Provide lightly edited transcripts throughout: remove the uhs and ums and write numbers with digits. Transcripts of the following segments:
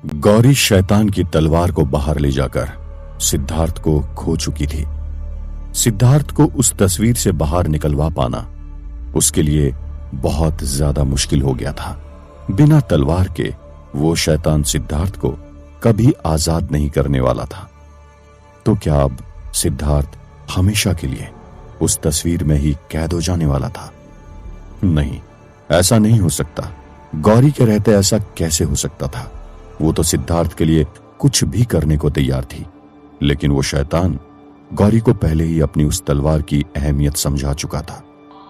गौरी शैतान की तलवार को बाहर ले जाकर सिद्धार्थ को खो चुकी थी। सिद्धार्थ को उस तस्वीर से बाहर निकलवा पाना उसके लिए बहुत ज्यादा मुश्किल हो गया था। बिना तलवार के वो शैतान सिद्धार्थ को कभी आजाद नहीं करने वाला था। तो क्या अब सिद्धार्थ हमेशा के लिए उस तस्वीर में ही कैद हो जाने वाला था? नहीं, ऐसा नहीं हो सकता। गौरी के रहते ऐसा कैसे हो सकता था? वो तो सिद्धार्थ के लिए कुछ भी करने को तैयार थी, लेकिन वो शैतान गौरी को पहले ही अपनी उस तलवार की अहमियत समझा चुका था,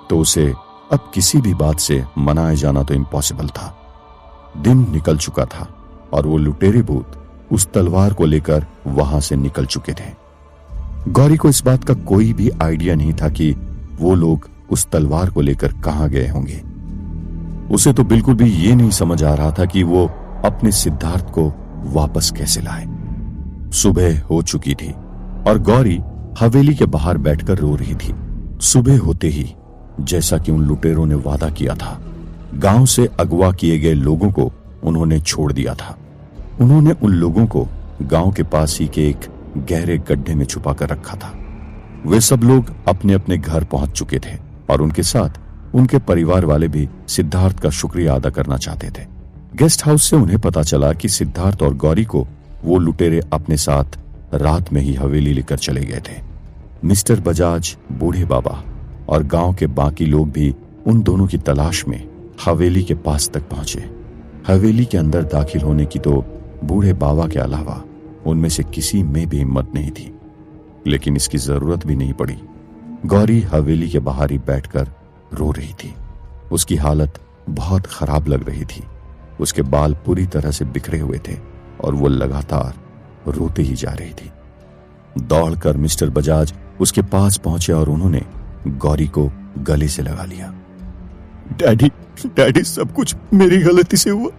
तो उसे अब किसी भी बात से मनाए जाना तो इम्पॉसिबल था। दिन निकल चुका था और वो लुटेरे भूत उस तलवार को लेकर वहां से निकल चुके थे। गौरी को इस बात का कोई भी आइडिया नहीं था कि वो लोग उस तलवार को लेकर कहां गए होंगे। उसे तो बिल्कुल भी ये नहीं समझ आ रहा था कि वो अपने सिद्धार्थ को वापस कैसे लाए। सुबह हो चुकी थी और गौरी हवेली के बाहर बैठकर रो रही थी। सुबह होते ही, जैसा कि उन लुटेरों ने वादा किया था, गांव से अगवा किए गए लोगों को उन्होंने छोड़ दिया था। उन्होंने उन लोगों को गांव के पास ही के एक गहरे गड्ढे में छुपा कर रखा था। वे सब लोग अपने अपने घर पहुंच चुके थे और उनके साथ उनके परिवार वाले भी सिद्धार्थ का शुक्रिया अदा करना चाहते थे। गेस्ट हाउस से उन्हें पता चला कि सिद्धार्थ और गौरी को वो लुटेरे अपने साथ रात में ही हवेली लेकर चले गए थे। मिस्टर बजाज, बूढ़े बाबा और गांव के बाकी लोग भी उन दोनों की तलाश में हवेली के पास तक पहुंचे। हवेली के अंदर दाखिल होने की तो बूढ़े बाबा के अलावा उनमें से किसी में भी हिम्मत नहीं थी, लेकिन इसकी जरूरत भी नहीं पड़ी। गौरी हवेली के बाहर ही बैठकर रो रही थी। उसकी हालत बहुत खराब लग रही थी। उसके बाल पूरी तरह से बिखरे हुए थे और वो लगातार रोते ही जा रही थी। दौड़कर मिस्टर बजाज उसके पास पहुंचे और उन्होंने गौरी को गले से लगा लिया। डैडी, सब कुछ मेरी गलती से हुआ।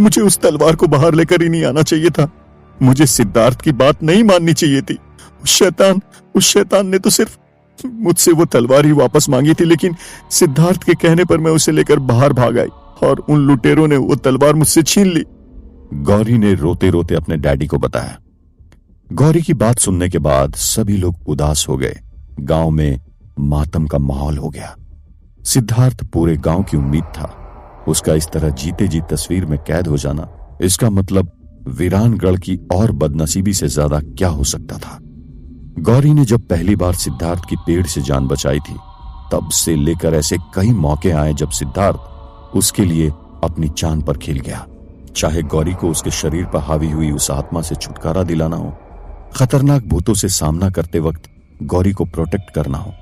मुझे उस तलवार को बाहर लेकर ही नहीं आना चाहिए था। मुझे सिद्धार्थ की बात नहीं माननी चाहिए थी। उस शैतान ने तो सिर्फ मुझसे वो तलवार ही वापस मांगी थी, लेकिन सिद्धार्थ के कहने पर मैं उसे लेकर बाहर भाग आई और उन लुटेरों ने वो तलवार मुझसे छीन ली। गौरी ने रोते रोते अपने डैडी को बताया। गौरी की बात सुनने के बाद सभी लोग उदास हो गए। गांव में मातम का माहौल हो गया। सिद्धार्थ पूरे गांव की उम्मीद था। उसका इस तरह जीते जी तस्वीर में कैद हो जाना, इसका मतलब वीरानगढ़ की और बदनसीबी से ज्यादा क्या हो सकता था। गौरी ने जब पहली बार सिद्धार्थ की पेड़ से जान बचाई थी, तब से लेकर ऐसे कई मौके आए जब सिद्धार्थ उसके लिए अपनी जान पर खेल गया। चाहे गौरी को उसके शरीर पर हावी हुई उस आत्मा से छुटकारा दिलाना हो, खतरनाक भूतों से सामना करते वक्त गौरी को प्रोटेक्ट करना हो,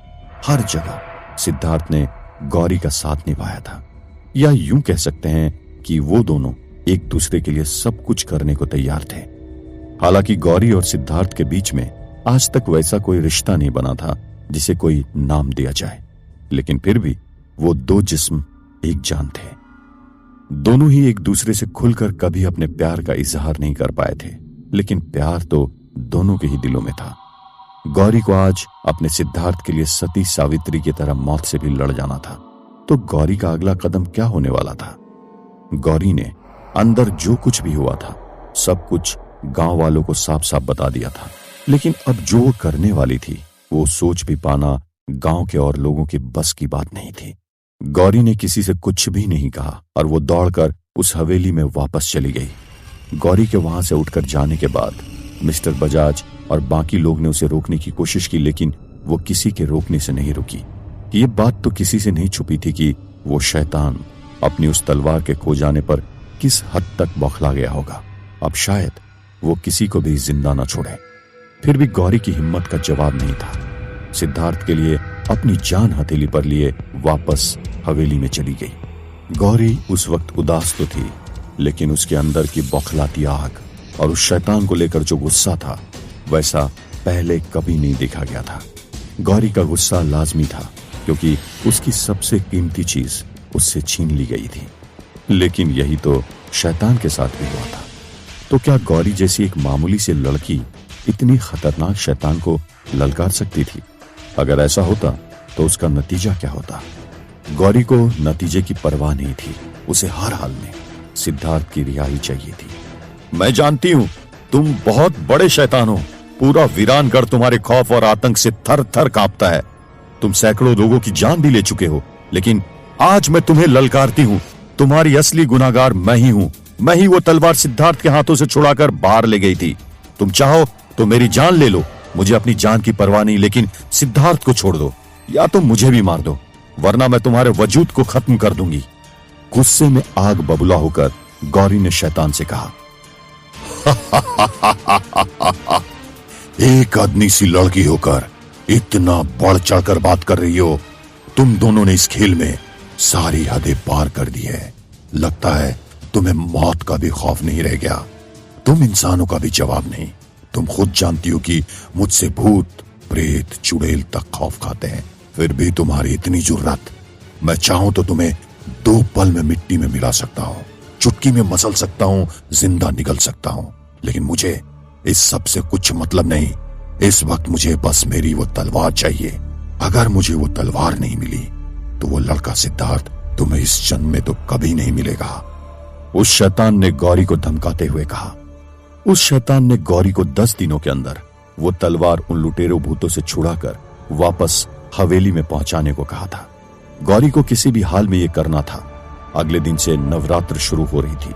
हर जगह सिद्धार्थ ने गौरी का साथ निभाया था। या यूं कह सकते हैं कि वो दोनों एक दूसरे के लिए सब कुछ करने को तैयार थे। हालांकि गौरी और सिद्धार्थ के बीच में आज तक वैसा कोई रिश्ता नहीं बना था जिसे कोई नाम दिया जाए, लेकिन फिर भी वो दो जिस्म एक जान थे। दोनों ही एक दूसरे से खुलकर कभी अपने प्यार का इजहार नहीं कर पाए थे, लेकिन प्यार तो दोनों के ही दिलों में था। गौरी को आज अपने सिद्धार्थ के लिए सती सावित्री की तरह मौत से भी लड़ जाना था। तो गौरी का अगला कदम क्या होने वाला था? गौरी ने अंदर जो कुछ भी हुआ था सब कुछ गांव वालों को साफ साफ बता दिया था, लेकिन अब जो वो करने वाली थी वो सोच भी पाना गांव के और लोगों की बस की बात नहीं थी। गौरी ने किसी से कुछ भी नहीं कहा और वो दौड़कर उस हवेली में वापस चली गई। गौरी के वहां से उठकर जाने के बाद मिस्टर बजाज और बाकी लोग ने उसे रोकने की कोशिश की, लेकिन वो किसी के रोकने से नहीं रुकी। ये बात तो किसी से नहीं छुपी थी कि वो शैतान अपनी उस तलवार के खो जाने पर किस हद तक बौखला गया होगा। अब शायद वो किसी को भी जिंदा न छोड़े। फिर भी गौरी की हिम्मत का जवाब नहीं था। सिद्धार्थ के लिए अपनी जान हथेली पर लिए वापस हवेली में चली गई। गौरी उस वक्त उदास तो थी, लेकिन उसके अंदर की बौखलाती आग और उस शैतान को लेकर जो गुस्सा था, वैसा पहले कभी नहीं देखा गया था। गौरी का गुस्सा लाजमी था, क्योंकि उसकी सबसे कीमती चीज उससे छीन ली गई थी। लेकिन यही तो शैतान के साथ भी हुआ था। तो क्या गौरी जैसी एक मामूली सी लड़की इतनी खतरनाक शैतान को ललकार सकती थी? अगर ऐसा होता तो उसका नतीजा क्या होता? गौरी को नतीजे की परवाह नहीं थी। उसे हर हाल में सिद्धार्थ की रिहाई चाहिए थी। मैं जानती हूं तुम बहुत बड़े शैतान हो। पूरा वीरानगढ़ तुम्हारे खौफ और आतंक से थर थर कांपता है। तुम सैकड़ों लोगों की जान भी ले चुके हो, लेकिन आज मैं तुम्हें ललकारती हूं। तुम्हारी असली गुनाहगार मैं ही हूं। मैं ही वो तलवार सिद्धार्थ के हाथों से छुड़ाकर बाहर ले गई थी। तुम चाहो तो मेरी जान ले लो, मुझे अपनी जान की परवाह नहीं, लेकिन सिद्धार्थ को छोड़ दो, या तो मुझे भी मार दो, वरना मैं तुम्हारे वजूद को खत्म कर दूंगी। गुस्से में आग बबूला होकर गौरी ने शैतान से कहा, एक आदमी सी लड़की होकर इतना बढ़ चढ़कर बात कर रही हो। तुम दोनों ने इस खेल में सारी हदें पार कर दी है। लगता है तुम्हें मौत का भी खौफ नहीं रह गया। तुम इंसानों का भी जवाब नहीं। तुम खुद जानती हो कि मुझसे भूत, प्रेत, चुड़ैल तक खौफ खाते हैं, फिर भी तुम्हारी इतनी जुर्रत। मैं चाहूं तो तुम्हें 2 पल में मिट्टी में मिला सकता हूं, चुटकी में मसल सकता हूं, जिंदा निकल सकता हूं, लेकिन मुझे इस सब से कुछ मतलब नहीं। इस वक्त मुझे बस मेरी वो तलवार चाहिए। अगर मुझे वो तलवार नहीं मिली तो वो लड़का सिद्धार्थ तुम्हें इस जन्म में तो कभी नहीं मिलेगा। उस शैतान ने गौरी को धमकाते हुए कहा। उस शैतान ने गौरी को 10 दिनों के अंदर वो तलवार उन लुटेरों भूतों से छुड़ाकर वापस हवेली में पहुंचाने को कहा था। गौरी को किसी भी हाल में यह करना था। अगले दिन से नवरात्र शुरू हो रही थी।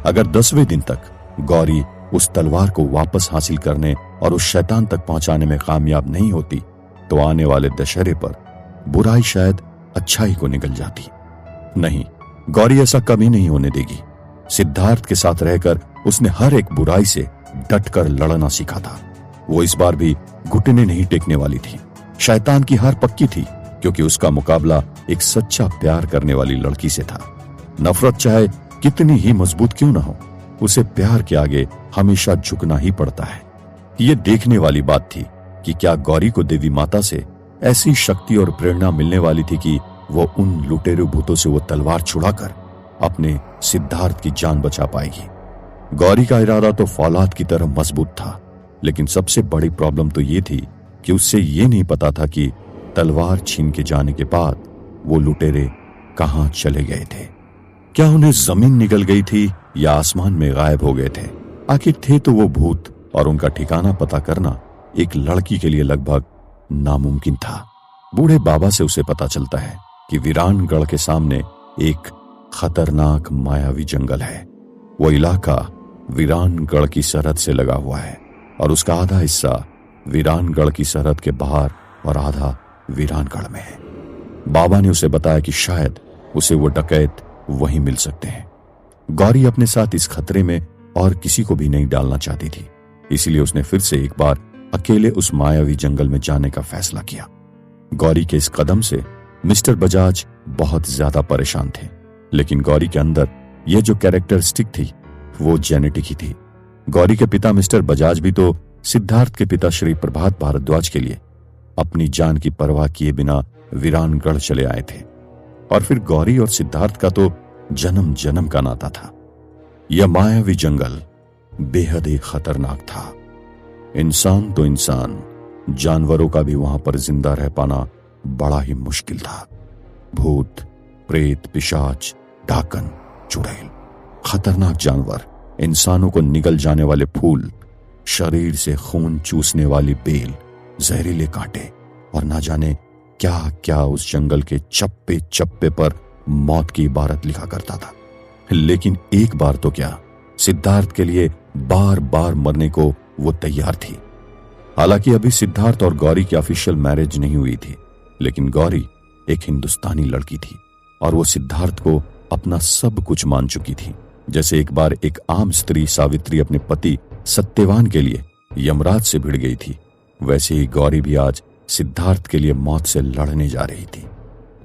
अगर 10वें दिन तक गौरी उस तलवार को वापस हासिल करने और उस शैतान तक पहुंचाने में कामयाब नहीं होती तो आने वाले दशहरे पर बुराई शायद अच्छाई को निगल जाती। नहीं, गौरी ऐसा कभी नहीं होने देगी। सिद्धार्थ के साथ रहकर उसने हर एक बुराई से डटकर लड़ना सीखा था। वो इस बार भी घुटने नहीं टेकने वाली थी। शैतान की हार पक्की थी, क्योंकि उसका मुकाबला एक सच्चा प्यार करने वाली लड़की से था। नफरत चाहे कितनी ही मजबूत क्यों ना हो, उसे प्यार के आगे हमेशा झुकना ही पड़ता है। ये देखने वाली बात थी कि क्या गौरी को देवी माता से ऐसी शक्ति और प्रेरणा मिलने वाली थी कि वो उन लुटेरे भूतों से वो तलवार छुड़ाकर अपने सिद्धार्थ की जान बचा पाएगी। गौरी का इरादा तो फौलाद की तरह मजबूत था, लेकिन सबसे बड़ी प्रॉब्लम तो ये थी कि उससे ये नहीं पता था कि तलवार छीन के जाने के बाद वो लुटेरे कहां चले गए थे। क्या उन्हें जमीन निगल गई थी या आसमान में गायब हो गए थे? आखिर थे तो वो भूत, और उनका ठिकाना पता करना एक लड़की के लिए लगभग नामुमकिन था। बूढ़े बाबा से उसे पता चलता है कि वीरानगढ़ के सामने एक खतरनाक मायावी जंगल है। वो इलाका वीरानगढ़ की सरहद से लगा हुआ है, और उसका आधा हिस्सा वीरानगढ़ की सरहद के बाहर और आधा वीरानगढ़ में है। बाबा ने उसे बताया कि शायद उसे वो डकैत वहीं मिल सकते हैं। गौरी अपने साथ इस खतरे में और किसी को भी नहीं डालना चाहती थी, इसलिए उसने फिर से एक बार अकेले उस मायावी जंगल में जाने का फैसला किया। गौरी के इस कदम से मिस्टर बजाज बहुत ज्यादा परेशान थे, लेकिन गौरी के अंदर ये जो कैरेक्टरिस्टिक थी वो जेनेटिक ही थी। गौरी के पिता मिस्टर बजाज भी तो सिद्धार्थ के पिता श्री प्रभात भारद्वाज के लिए अपनी जान की परवाह किए बिना वीरानगढ़ चले आए थे, और फिर गौरी और सिद्धार्थ का तो जन्म जन्म का नाता था। यह मायावी जंगल बेहद ही खतरनाक था। इंसान तो इंसान, जानवरों का भी वहां पर जिंदा रह पाना बड़ा ही मुश्किल था। भूत, प्रेत, पिशाच, डाकन, चुड़ैल, खतरनाक जानवर, इंसानों को निगल जाने वाले फूल, शरीर से खून चूसने वाली बेल, जहरीले कांटे, और ना जाने क्या क्या उस जंगल के चप्पे चप्पे पर मौत की इबारत लिखा करता था। लेकिन एक बार तो क्या, सिद्धार्थ के लिए बार बार मरने को वो तैयार थी। हालांकि अभी सिद्धार्थ और गौरी की ऑफिशियल मैरिज नहीं हुई थी, लेकिन गौरी एक हिंदुस्तानी लड़की थी और वो सिद्धार्थ को अपना सब कुछ मान चुकी थी। जैसे एक बार एक आम स्त्री सावित्री अपने पति सत्यवान के लिए यमराज से भिड़ गई थी, वैसे ही गौरी भी आज सिद्धार्थ के लिए मौत से लड़ने जा रही थी।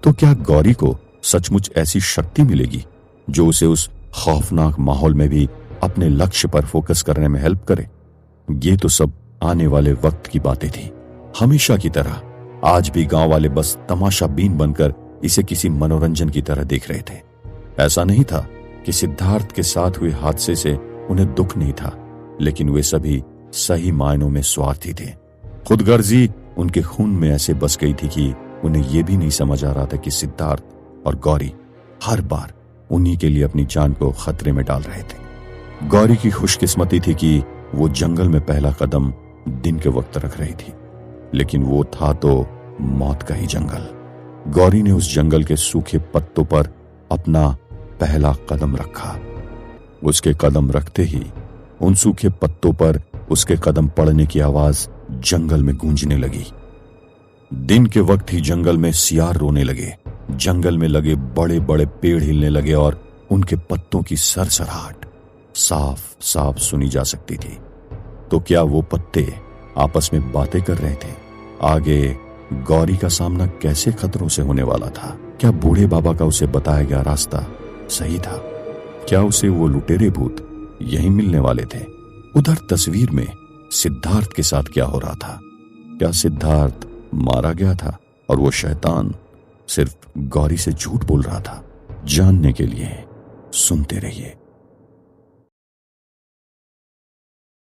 तो क्या गौरी को सचमुच ऐसी शक्ति मिलेगी जो उसे उस खौफनाक माहौल में भी अपने लक्ष्य पर फोकस करने में हेल्प करे? ये तो सब आने वाले वक्त की बातें थी। हमेशा की तरह आज भी गांव वाले बस तमाशा बीन बनकर इसे किसी मनोरंजन की तरह देख रहे थे। ऐसा नहीं था कि सिद्धार्थ के साथ हुए हादसे से उन्हें दुख नहीं था, लेकिन वे सभी सही मायनों में स्वार्थी थे। खुदगर्जी उनके खून में ऐसे बस गई थी कि उन्हें यह भी नहीं समझ आ रहा था कि सिद्धार्थ और गौरी हर बार उन्हीं के लिए अपनी जान को खतरे में डाल रहे थे। गौरी की खुशकिस्मती थी कि वो जंगल में पहला कदम दिन के वक्त रख रही थी, लेकिन वो था तो मौत का ही जंगल। गौरी ने उस जंगल के सूखे पत्तों पर अपना पहला कदम रखा। उसके कदम रखते ही उन सूखे पत्तों पर उसके कदम पड़ने की आवाज जंगल में गूंजने लगी। दिन के वक्त ही जंगल में सियार रोने लगे, जंगल में लगे बड़े बड़े पेड़ हिलने लगे और उनके पत्तों की सरसराहट साफ साफ सुनी जा सकती थी। तो क्या वो पत्ते आपस में बातें कर रहे थे? आगे गौरी का सामना कैसे खतरों से होने वाला था? क्या बूढ़े बाबा का उसे बताया गया रास्ता सही था? क्या उसे वो लुटेरे भूत यहीं मिलने वाले थे? उधर तस्वीर में सिद्धार्थ के साथ क्या हो रहा था? क्या सिद्धार्थ मारा गया था और वो शैतान सिर्फ गौरी से झूठ बोल रहा था? जानने के लिए सुनते रहिए।